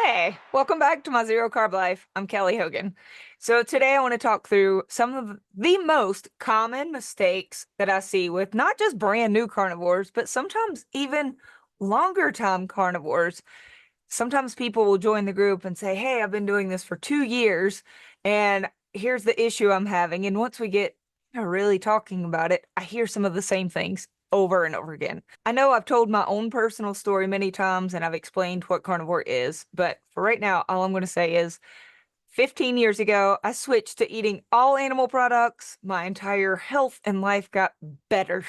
Hey, welcome back to my Zero Carb Life. I'm Kelly Hogan. So today I want to talk through some of the most common mistakes that I see with not just brand new carnivores, but sometimes even longer time carnivores. Sometimes people will join the group and say, hey, I've been doing this for 2 years and here's the issue I'm having. And once we get really talking about it, I hear some of the same things over and over again. I know I've told my own personal story many times and I've explained what carnivore is, but for right now, all I'm going to say is 15 years ago, I switched to eating all animal products. My entire health and life got better.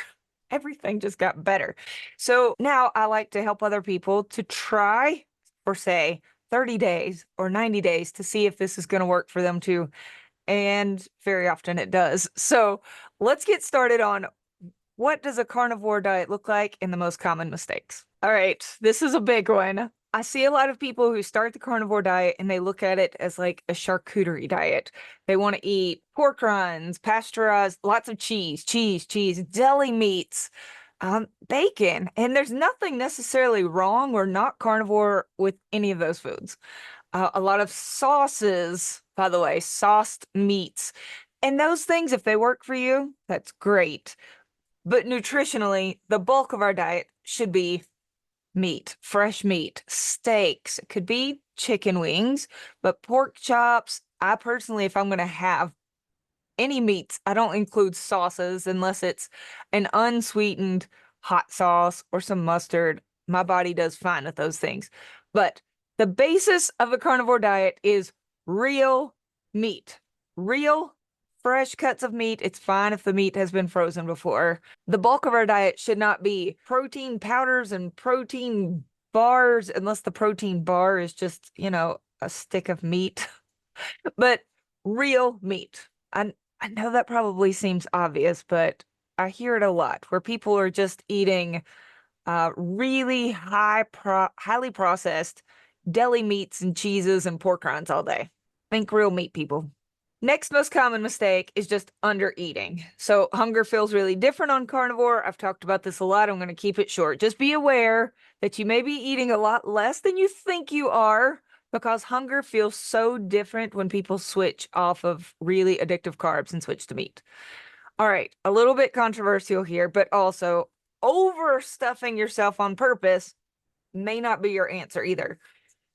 Everything just got better. So now I like to help other people to try for, say, 30 days or 90 days to see if this is going to work for them too. And very often it does. So let's get started on what does a carnivore diet look like and the most common mistakes. All right, this is a big one. I see a lot of people who start the carnivore diet and they look at it as like a charcuterie diet. They want to eat pork rinds, pasteurized, lots of cheese, deli meats, bacon. And there's nothing necessarily wrong or not carnivore with any of those foods. A lot of sauces, by the way, sauced meats. And those things, if they work for you, that's great. But nutritionally, the bulk of our diet should be meat, fresh meat, steaks. It could be chicken wings, but pork chops. I personally, if I'm going to have any meats, I don't include sauces unless it's an unsweetened hot sauce or some mustard. My body does fine with those things. But the basis of a carnivore diet is real meat, real fresh cuts of meat. It's fine if the meat has been frozen before. The bulk of our diet should not be protein powders and protein bars, unless the protein bar is just, a stick of meat. But real meat. I know that probably seems obvious, but I hear it a lot where people are just eating really highly processed deli meats and cheeses and pork rinds all day. Think real meat, people. Next most common mistake is just under eating. So hunger feels really different on carnivore. I've talked about this a lot. I'm going to keep it short. Just be aware that you may be eating a lot less than you think you are because hunger feels so different when people switch off of really addictive carbs and switch to meat. All right, a little bit controversial here, but also overstuffing yourself on purpose may not be your answer either.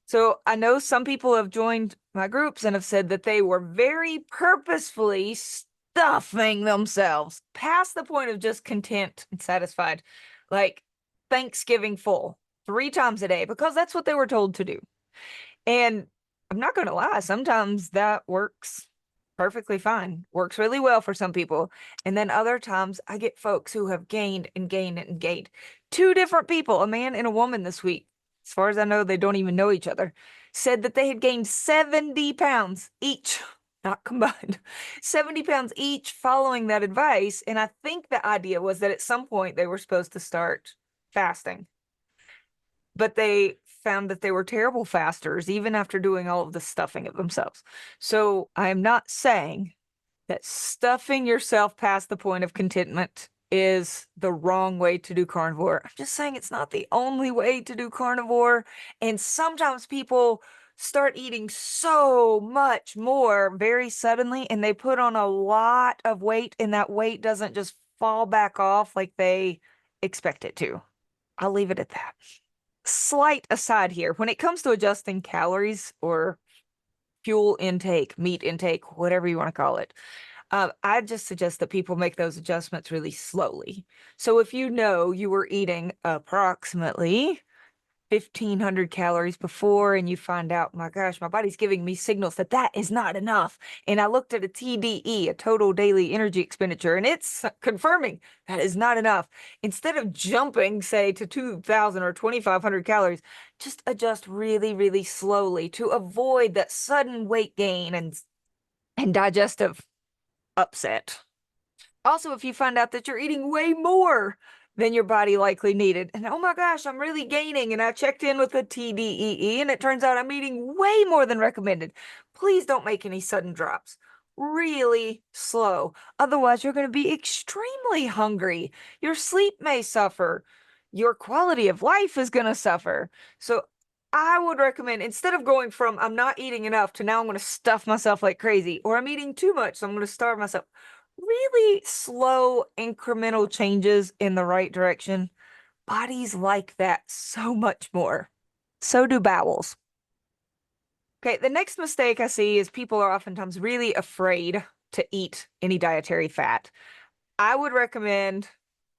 So I know some people have joined my groups and have said that they were very purposefully stuffing themselves past the point of just content and satisfied, like Thanksgiving full 3 times a day, because that's what they were told to do. And I'm not going to lie, sometimes that works perfectly fine, works really well for some people. And then other times I get folks who have gained and gained and gained. 2 different people, a man and a woman this week, as far as I know, they don't even know each other, said that they had gained 70 pounds each, not combined, 70 pounds each following that advice. And I think the idea was that at some point they were supposed to start fasting. But they found that they were terrible fasters, even after doing all of the stuffing of themselves. So I am not saying that stuffing yourself past the point of contentment is the wrong way to do carnivore. I'm just saying it's not the only way to do carnivore. And sometimes people start eating so much more very suddenly, and they put on a lot of weight, and that weight doesn't just fall back off like they expect it to. I'll leave it at that. Slight aside here, when it comes to adjusting calories or fuel intake, meat intake, whatever you want to call it, I just suggest that people make those adjustments really slowly. So if you know you were eating approximately 1,500 calories before and you find out, my gosh, my body's giving me signals that that is not enough. And I looked at a TDE, a total daily energy expenditure, and it's confirming that is not enough. Instead of jumping, say, to 2,000 or 2,500 calories, just adjust really, really slowly to avoid that sudden weight gain and digestive upset. Also, if you find out that you're eating way more than your body likely needed, and oh my gosh, I'm really gaining, and I checked in with a TDEE, and it turns out I'm eating way more than recommended, please don't make any sudden drops. Really slow. Otherwise, you're going to be extremely hungry. Your sleep may suffer. Your quality of life is going to suffer. So I would recommend, instead of going from I'm not eating enough to now I'm going to stuff myself like crazy, or I'm eating too much, so I'm going to starve myself. Really slow incremental changes in the right direction. Bodies like that so much more. So do bowels. Okay, the next mistake I see is people are oftentimes really afraid to eat any dietary fat. I would recommend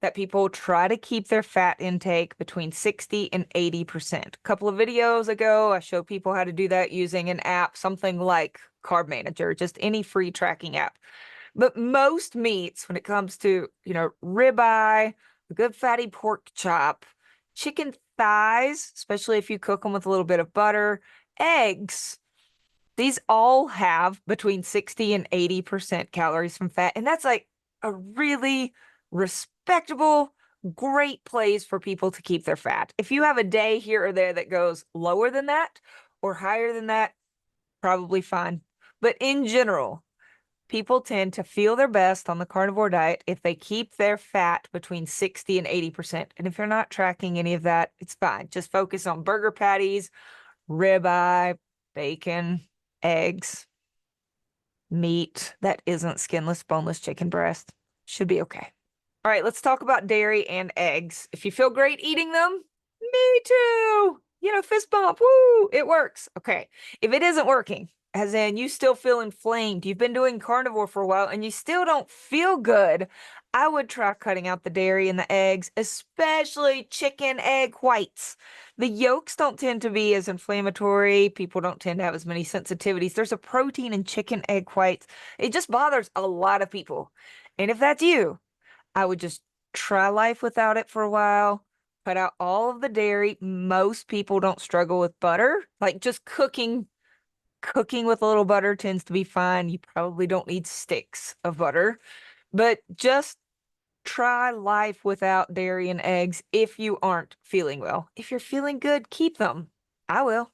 that people try to keep their fat intake between 60 and 80%. A couple of videos ago, I showed people how to do that using an app, something like Carb Manager, just any free tracking app. But most meats, when it comes to, ribeye, a good fatty pork chop, chicken thighs, especially if you cook them with a little bit of butter, eggs, these all have between 60 and 80% calories from fat. And that's like a really respectable, great place for people to keep their fat. If you have a day here or there that goes lower than that or higher than that, probably fine. But in general, people tend to feel their best on the carnivore diet if they keep their fat between 60 and 80%. And if you're not tracking any of that, it's fine. Just focus on burger patties, ribeye, bacon, eggs, meat that isn't skinless, boneless chicken breast. Should be okay. All right, let's talk about dairy and eggs. If you feel great eating them, me too. Fist bump. Woo, it works. Okay. If it isn't working, as in you still feel inflamed, you've been doing carnivore for a while and you still don't feel good, I would try cutting out the dairy and the eggs, especially chicken egg whites. The yolks don't tend to be as inflammatory. People don't tend to have as many sensitivities. There's a protein in chicken egg whites. It just bothers a lot of people. And if that's you, I would just try life without it for a while. Cut out all of the dairy. Most people don't struggle with butter. Like just cooking with a little butter tends to be fine. You probably don't need sticks of butter, but just try life without dairy and eggs if you aren't feeling well. If you're feeling good, keep them. I will.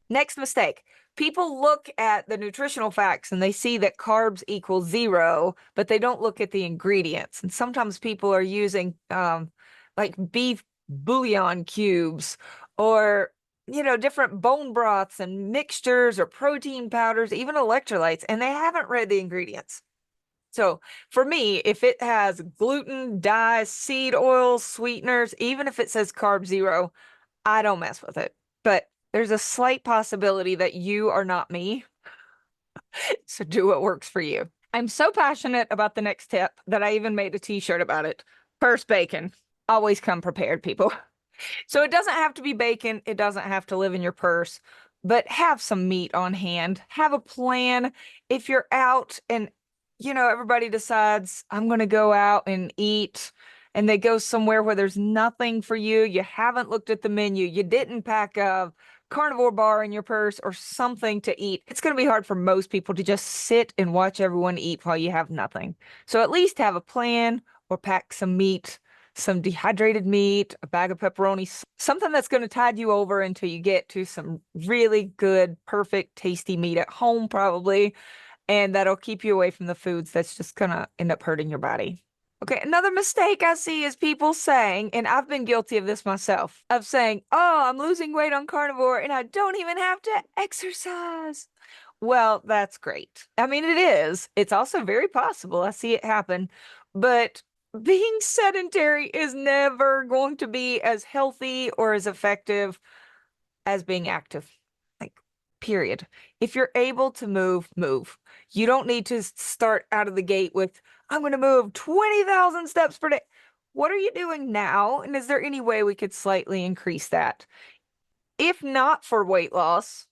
Next mistake. People look at the nutritional facts and they see that carbs equal 0, but they don't look at the ingredients. And sometimes people are using like beef bouillon cubes or different bone broths and mixtures or protein powders, even electrolytes, and they haven't read the ingredients. So for me, if it has gluten, dyes, seed oils, sweeteners, even if it says carb 0, I don't mess with it. But there's a slight possibility that you are not me. So do what works for you. I'm so passionate about the next tip that I even made a t-shirt about it. Purse bacon. Always come prepared, people. So it doesn't have to be bacon. It doesn't have to live in your purse, but have some meat on hand. Have a plan. If you're out and, everybody decides I'm going to go out and eat and they go somewhere where there's nothing for you. You haven't looked at the menu. You didn't pack a carnivore bar in your purse or something to eat. It's going to be hard for most people to just sit and watch everyone eat while you have nothing. So at least have a plan or pack some meat, some dehydrated meat, a bag of pepperoni, something that's going to tide you over until you get to some really good, perfect, tasty meat at home, probably. And that'll keep you away from the foods that's just going to end up hurting your body. Okay, another mistake I see is people saying, and I've been guilty of this myself, of saying, oh, I'm losing weight on carnivore and I don't even have to exercise. Well, that's great. I mean, it is. It's also very possible. I see it happen. But being sedentary is never going to be as healthy or as effective as being active. Like, period. If you're able to move, move. You don't need to start out of the gate with, I'm going to move 20,000 steps per day. What are you doing now? And is there any way we could slightly increase that? If not for weight loss,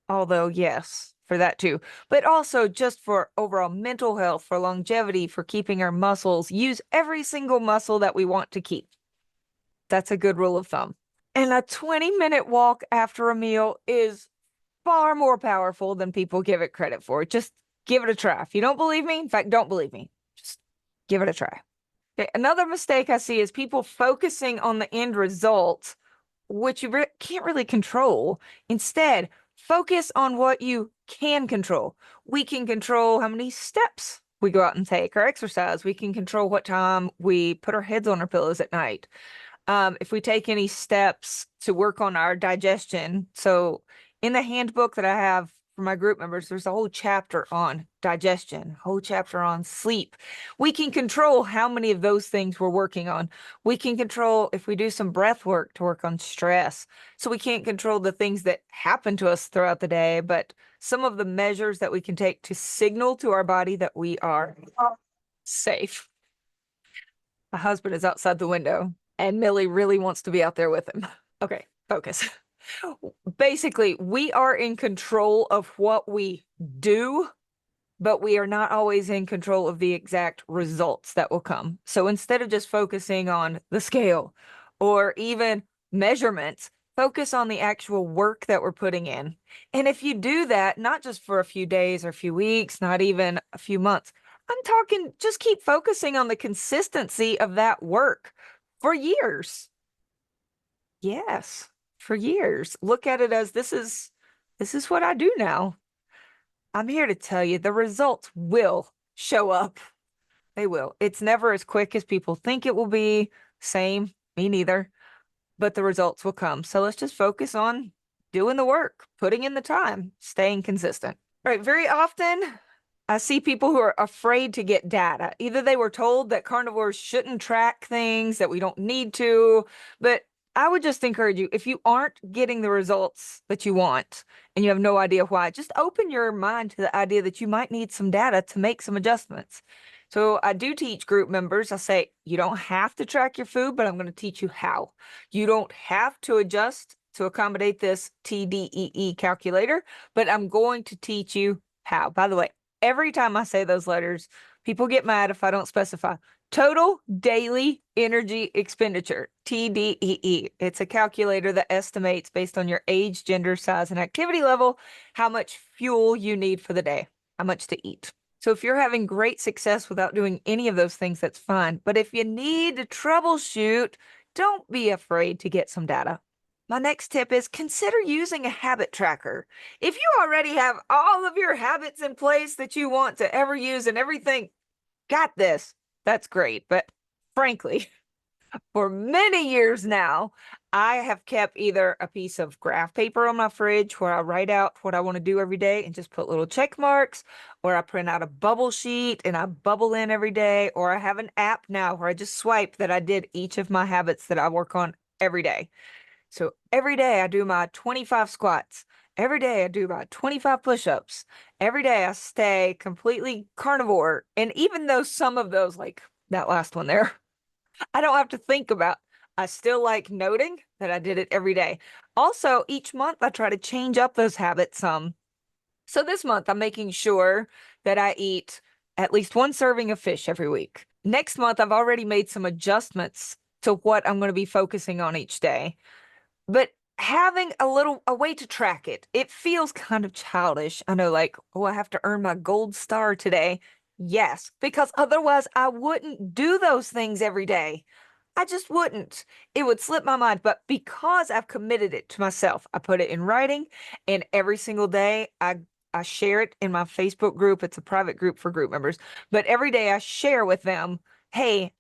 although yes, for that too, but also just for overall mental health, for longevity, for keeping our muscles, use every single muscle that we want to keep. That's a good rule of thumb. And a 20-minute walk after a meal is far more powerful than people give it credit for. Just give it a try. If you don't believe me, in fact, don't believe me, just give it a try. Okay, another mistake I see is people focusing on the end result, which you can't really control. Instead, focus on what you can control. We can control how many steps we go out and take or exercise. We can control what time we put our heads on our pillows at night. if we take any steps to work on our digestion. So in the handbook that I have for my group members, there's a whole chapter on digestion, whole chapter on sleep. We can control how many of those things we're working on. We can control if we do some breath work to work on stress. So we can't control the things that happen to us throughout the day, but some of the measures that we can take to signal to our body that we are safe. My husband is outside the window and Millie really wants to be out there with him. Okay, focus. Basically, we are in control of what we do, but we are not always in control of the exact results that will come. So instead of just focusing on the scale or even measurements, focus on the actual work that we're putting in. And if you do that, not just for a few days or a few weeks, not even a few months, I'm talking just keep focusing on the consistency of that work for years. Yes, for years. Look at it as this is what I do now. I'm here to tell you the results will show up. They will. It's never as quick as people think it will be. Same, me neither. But the results will come. So let's just focus on doing the work, putting in the time, staying consistent. All right, very often I see people who are afraid to get data. Either they were told that carnivores shouldn't track things, that we don't need to, but I would just encourage you, if you aren't getting the results that you want and you have no idea why, just open your mind to the idea that you might need some data to make some adjustments. So I do teach group members. I say, you don't have to track your food, but I'm going to teach you how. You don't have to adjust to accommodate this TDEE calculator, but I'm going to teach you how. By the way, every time I say those letters, people get mad if I don't specify. Total daily energy expenditure, TDEE. It's a calculator that estimates based on your age, gender, size, and activity level, how much fuel you need for the day, how much to eat. So if you're having great success without doing any of those things, that's fine. But if you need to troubleshoot, don't be afraid to get some data. My next tip is consider using a habit tracker. If you already have all of your habits in place that you want to ever use and everything, got this. That's great. But frankly, for many years now, I have kept either a piece of graph paper on my fridge where I write out what I want to do every day and just put little check marks, or I print out a bubble sheet and I bubble in every day, or I have an app now where I just swipe that I did each of my habits that I work on every day. So every day I do my 25 squats. Every day I do about 25 push-ups. Every day I stay completely carnivore. And even though some of those, like that last one there, I don't have to think about, I still like noting that I did it every day. Also, each month I try to change up those habits some. So this month I'm making sure that I eat at least one serving of fish every week. Next month I've already made some adjustments to what I'm going to be focusing on each day. But having a way to track it, it feels kind of childish. I know, like, oh, I have to earn my gold star today. Yes, because otherwise I wouldn't do those things every day. I just wouldn't. It would slip my mind. But because I've committed it to myself, I put it in writing, and every single day I share it in my Facebook group. It's a private group for group members. But every day I share with them, hey,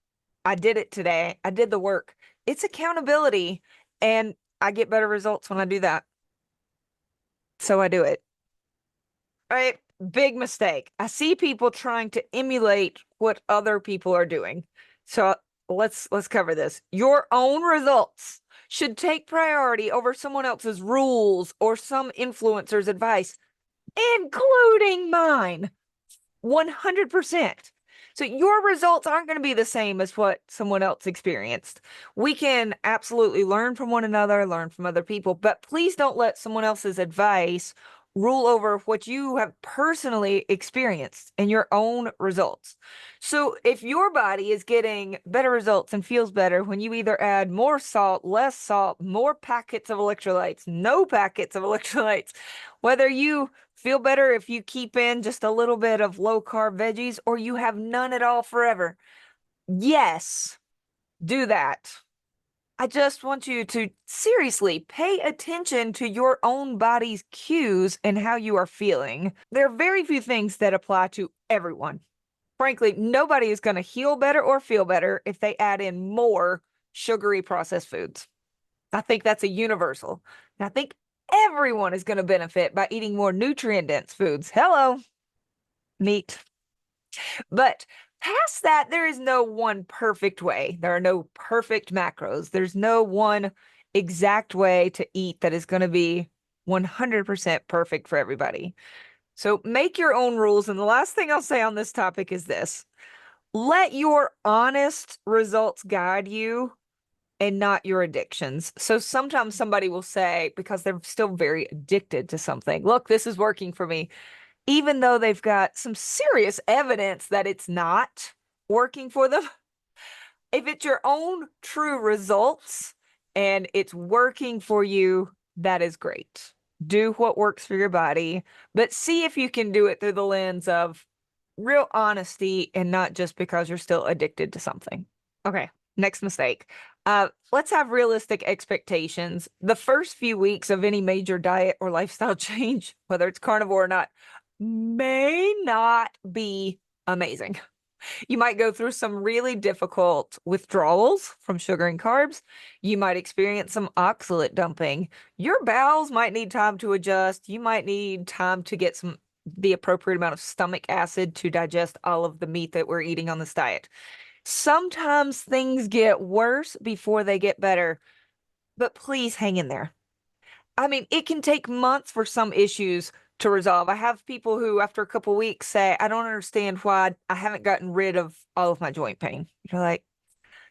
I did it today. I did the work. It's accountability. And I get better results when I do that. So I do it. Right? Big mistake. I see people trying to emulate what other people are doing. So let's cover this. Your own results should take priority over someone else's rules or some influencer's advice, including mine. 100%. So your results aren't going to be the same as what someone else experienced. We can absolutely learn from one another, learn from other people, but please don't let someone else's advice rule over what you have personally experienced and your own results. So if your body is getting better results and feels better when you either add more salt, less salt, more packets of electrolytes, no packets of electrolytes, whether you feel better if you keep in just a little bit of low carb veggies or you have none at all forever. Yes, do that. I just want you to seriously pay attention to your own body's cues and how you are feeling. There are very few things that apply to everyone. Frankly, nobody is going to heal better or feel better if they add in more sugary processed foods. I think that's a universal. And I think everyone is going to benefit by eating more nutrient dense foods. Hello, meat. But past that, there is no one perfect way. There are no perfect macros. There's no one exact way to eat that is going to be 100% perfect for everybody. So make your own rules. And the last thing I'll say on this topic is this: let your honest results guide you and not your addictions. So sometimes somebody will say, because they're still very addicted to something, look, this is working for me, even though they've got some serious evidence that it's not working for them. If it's your own true results and it's working for you, that is great. Do what works for your body, but see if you can do it through the lens of real honesty and not just because you're still addicted to something. Okay, next mistake. Let's have realistic expectations. The first few weeks of any major diet or lifestyle change, whether it's carnivore or not, may not be amazing. You might go through some really difficult withdrawals from sugar and carbs. You might experience some oxalate dumping. Your bowels might need time to adjust. You might need time to get the appropriate amount of stomach acid to digest all of the meat that we're eating on this diet. Sometimes things get worse before they get better, but please hang in there. I mean, it can take months for some issues to resolve. I have people who, after a couple weeks, say, I don't understand why I haven't gotten rid of all of my joint pain. You're like,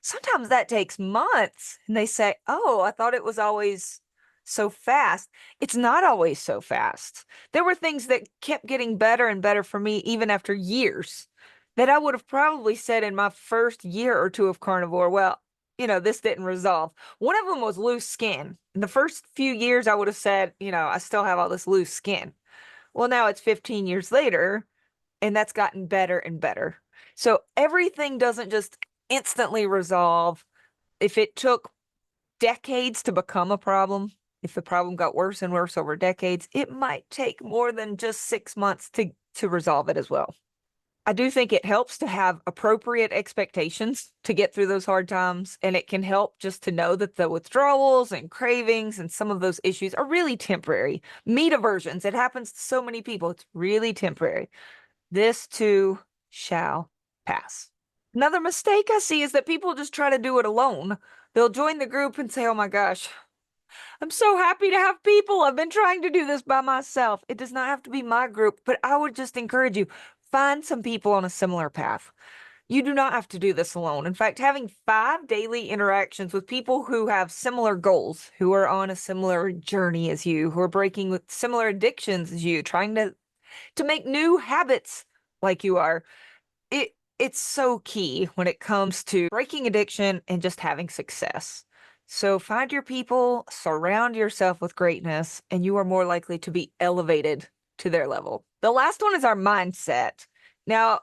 sometimes that takes months. And they say, oh, I thought it was always so fast. It's not always so fast. There were things that kept getting better and better for me even after years that I would have probably said in my first year or two of carnivore, well, this didn't resolve. One of them was loose skin. In the first few years, I would have said, I still have all this loose skin. Well, now it's 15 years later, and that's gotten better and better. So everything doesn't just instantly resolve. If it took decades to become a problem, if the problem got worse and worse over decades, it might take more than just 6 months to resolve it as well. I do think it helps to have appropriate expectations to get through those hard times. And it can help just to know that the withdrawals and cravings and some of those issues are really temporary. Meat aversions, it happens to so many people. It's really temporary. This too shall pass. Another mistake I see is that people just try to do it alone. They'll join the group and say, oh my gosh, I'm so happy to have people. I've been trying to do this by myself. It does not have to be my group, but I would just encourage you, find some people on a similar path. You do not have to do this alone. In fact, having 5 daily interactions with people who have similar goals, who are on a similar journey as you, who are breaking with similar addictions as you, trying to make new habits like you are, it's so key when it comes to breaking addiction and just having success. So find your people, surround yourself with greatness, and you are more likely to be elevated to their level. The last one is our mindset. Now,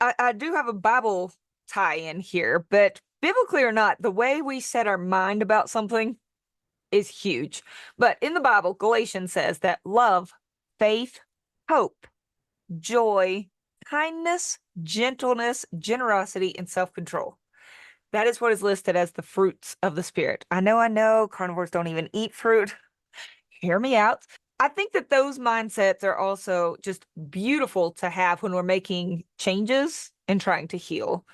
I do have a Bible tie-in here, but biblically or not, the way we set our mind about something is huge. But in the Bible, Galatians says that love, faith, hope, joy, kindness, gentleness, generosity, and self-control. That is what is listed as the fruits of the Spirit. I know, carnivores don't even eat fruit. Hear me out. I think that those mindsets are also just beautiful to have when we're making changes and trying to heal.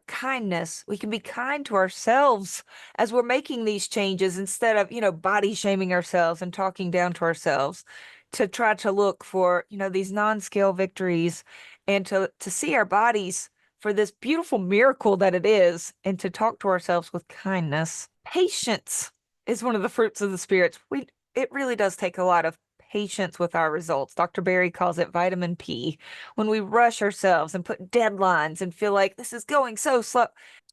Kindness, we can be kind to ourselves as we're making these changes instead of, body shaming ourselves and talking down to ourselves, to try to look for, these non-scale victories and to see our bodies for this beautiful miracle that it is, and to talk to ourselves with kindness. Patience is one of the fruits of the spirits. It really does take a lot of patience with our results. Dr. Berry calls it vitamin P. When we rush ourselves and put deadlines and feel like this is going so slow,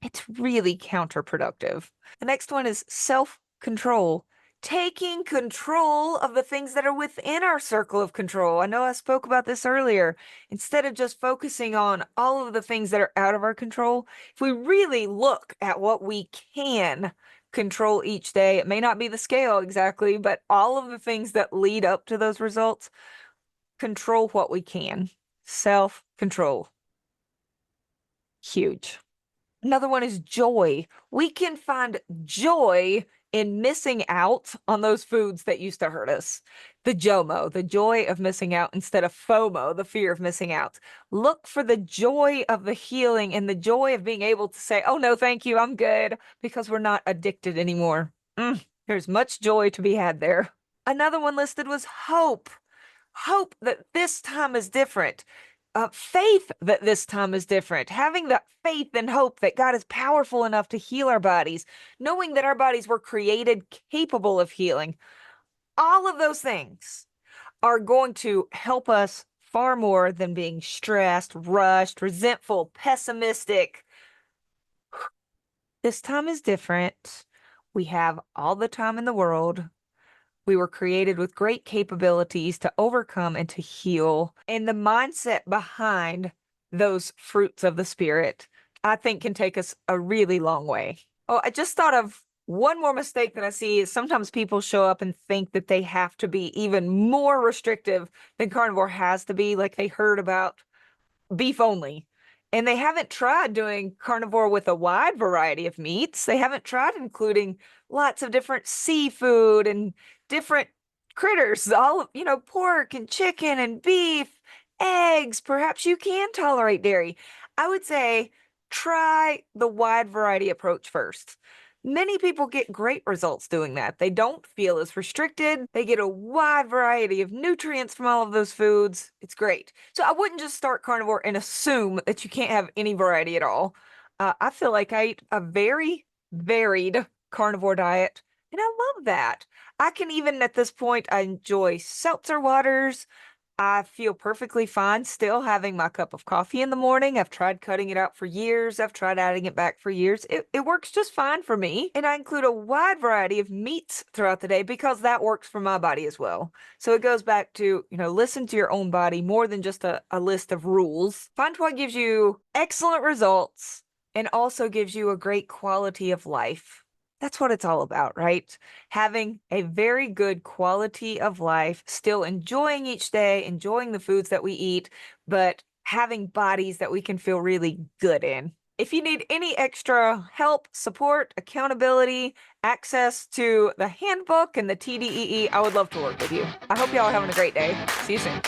it's really counterproductive. The next one is self-control. Taking control of the things that are within our circle of control. I know I spoke about this earlier. Instead of just focusing on all of the things that are out of our control, if we really look at what we can control each day, it may not be the scale exactly, but all of the things that lead up to those results, control what we can. Self-control. Huge. Another one is joy. We can find joy in missing out on those foods that used to hurt us. The JOMO, the joy of missing out, instead of FOMO, the fear of missing out. Look for the joy of the healing and the joy of being able to say, oh, no, thank you, I'm good, because we're not addicted anymore. There's much joy to be had there. Another one listed was hope. Hope that this time is different. Faith that this time is different. Having that faith and hope that God is powerful enough to heal our bodies, knowing that our bodies were created capable of healing. All of those things are going to help us far more than being stressed, rushed, resentful, pessimistic. This time is different. We have all the time in the world. We were created with great capabilities to overcome and to heal. And the mindset behind those fruits of the Spirit, I think, can take us a really long way. Oh, I just thought of one more mistake that I see is sometimes people show up and think that they have to be even more restrictive than carnivore has to be, like they heard about beef only. And they haven't tried doing carnivore with a wide variety of meats. They haven't tried including lots of different seafood and different critters, all, pork and chicken and beef, eggs. Perhaps you can tolerate dairy. I would say try the wide variety approach first. Many people get great results doing that. They don't feel as restricted. They get a wide variety of nutrients from all of those foods. It's great. So I wouldn't just start carnivore and assume that you can't have any variety at all. I feel like I eat a very varied carnivore diet, and I love that. I can even at this point, I enjoy seltzer waters. I feel perfectly fine still having my cup of coffee in the morning. I've tried cutting it out for years. I've tried adding it back for years. It works just fine for me. And I include a wide variety of meats throughout the day because that works for my body as well. So it goes back to, listen to your own body more than just a list of rules. Find what gives you excellent results and also gives you a great quality of life. That's what it's all about, right? Having a very good quality of life, still enjoying each day, enjoying the foods that we eat, but having bodies that we can feel really good in. If you need any extra help, support, accountability, access to the handbook and the TDEE, I would love to work with you. I hope y'all are having a great day. See you soon.